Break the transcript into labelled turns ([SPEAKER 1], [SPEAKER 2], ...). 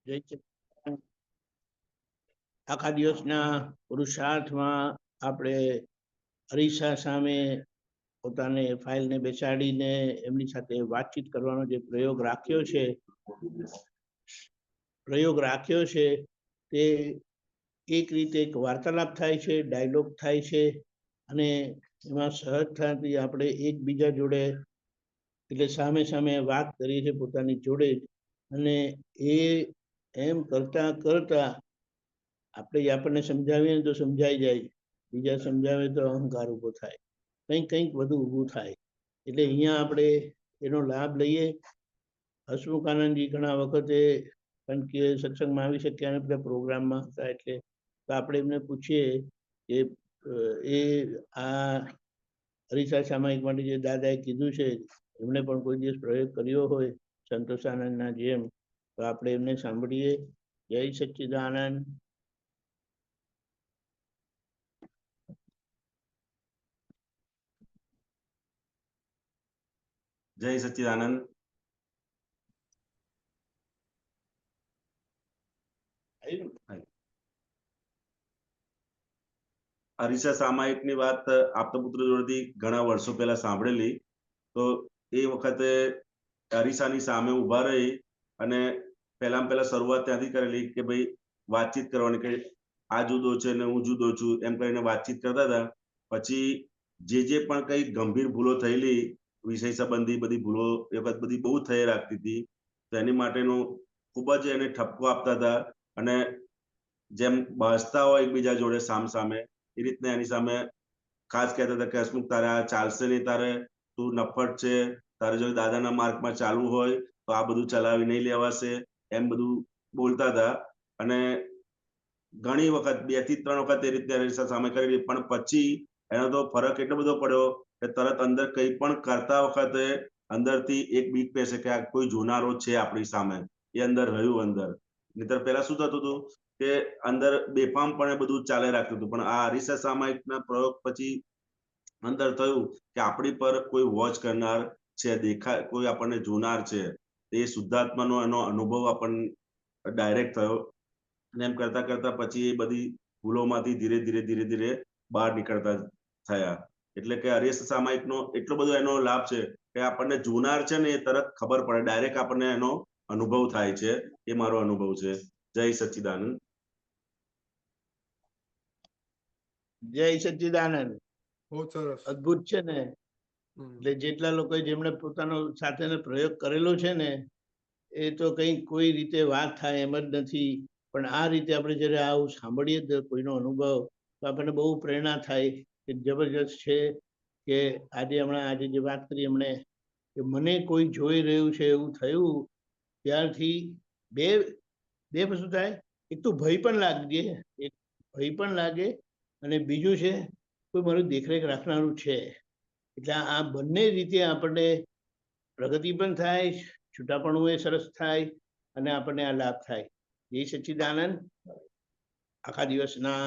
[SPEAKER 1] જય સચ્ચિદાનંદ. આખા દિવસના પુરુષાર્થમાં આપણે અરીસા સામે પોતાને ફાઇલને બેસાડીને એમની સાથે વાતચીત કરવાનો જે પ્રયોગ રાખ્યો છે તે એક રીતે એક વાર્તાલાપ થાય છે, ડાયલોગ થાય છે, અને એમાં સહજતાથી આપણે એકબીજા જોડે એટલે સામે સામે વાત કરીએ છીએ પોતાની જોડે જ. અને એ એમ કરતા કરતા આપણને સમજાવીએ તો સમજાઈ જાય, બીજા સમજાવે તો અહંકાર ઉભો થાય, કંઈક બધું ઊભું થાય. એટલે અહીંયા આપણે એનો લાભ લઈએ. હસમુખ આનંદજી ઘણા વખતે કારણ કે સત્સંગમાં આવી શક્યા ને બધા પ્રોગ્રામમાં હતા, એટલે તો આપણે એમને પૂછીએ કે એ આ અરીસા સામાયિક માટે જે દાદાએ કીધું છે એમણે પણ કોઈ દિવસ પ્રયોગ કર્યો હોય સંતોષાનંદના જેમ, તો આપણે એમને સાંભળીએ. જય સચ્ચિદાનંદ.
[SPEAKER 2] જય સચ્ચિદાનંદ. અરીસા સામાયિકની વાત આપતા પુત્ર જોડેથી ઘણા વર્ષો પહેલા સાંભળેલી. તો એ વખતે અરીસાની સામે ઉભા રહી અને પહેલા શરૂઆત ત્યાંથી કરેલી કે ભાઈ વાતચીત કરવાની, કે આ જુદો છે ને હું જુદો છું એમ કરીને વાતચીત કરતા હતા. પછી જે પણ કઈ ગંભીર ભૂલો થયેલી, વિષય સંબંધી બધી ભૂલો એ વખત બધી બહુ થઈ રાખતી હતી, તો એની માટેનું ખૂબ જ એને ઠપકો આપતા હતા. અને જેમ બસતા હોય એકબીજા જોડે સામે એ રીતના એની સામે ખાસ કહેતા હતા કે હસમુખ તારે આ ચાલશે નહીં, તારે તું નફટ છે, તારે જો દાદાના માર્ગમાં ચાલવું હોય તો આ બધું ચલાવી નહીં લેવાશે, એમ બધું બોલતા હતા. અને ઘણી વખત 2 થી 3 વખત એ રીતે અરીસા સામે કરેલી. પણ પછી એનો તો ફરક એટલો બધો પડ્યો કે તરત અંદર કંઈ પણ કરતા વખતે અંદરથી એક બીક બેસે કે આ કોઈ જોનારો છે આપણી સામે, એ અંદર રહ્યું અંદર. નહીતર પહેલા શું થતું હતું કે અંદર બેફામપણે બધું ચાલે રાખતું હતું. પણ આ અરીસા સામાયિકના પ્રયોગ પછી અંદર થયું કે આપણી પર કોઈ વોચ કરનાર છે, દેખાય કોઈ આપણને જોનાર છે. એ શુદ્ધાત્માનો એનો અનુભવ આપણને ડાયરેક્ટ થયો. અને એમ કરતા કરતા પછી એ બધી ભૂલોમાંથી ધીરે ધીરે બહાર નીકળતા થયા. એટલે કે અરીસા સામાયિકનો એટલો બધો એનો લાભ છે કે આપણને જોનાર છે ને એ તરત ખબર પડે, ડાયરેક્ટ આપણને એનો અનુભવ થાય છે. એ મારો અનુભવ છે. જય સચ્ચિદાનંદ.
[SPEAKER 1] જય સચ્ચિદાનંદ.
[SPEAKER 3] બહુ સરસ,
[SPEAKER 1] અદ્ભુત છે ને. એટલે જેટલા લોકો જેમણે પોતાનો સાથેનો પ્રયોગ કરેલો છે ને, એ તો કોઈ રીતે વાત થાય એમ જ નથી. પણ આ રીતે આપણે જ્યારે આવું સાંભળીએ કોઈનો અનુભવ, તો આપણને બહુ પ્રેરણા થાય કે જબરજસ્ત છે. કે આજે જે વાત કરી એમણે કે મને કોઈ જોઈ રહ્યું છે એવું થયું, ત્યારથી બે વસ્તુ થાય. એક તો ભય પણ લાગે, અને બીજું છે કોઈ મારું દેખરેખ રાખનારું છે. એટલે આ બંને રીતે આપણને પ્રગતિ પણ થાય, છૂટાપણું એ સરસ થાય, અને આપણને આ લાભ થાય. જય સચ્ચિદાનંદ. આખા દિવસના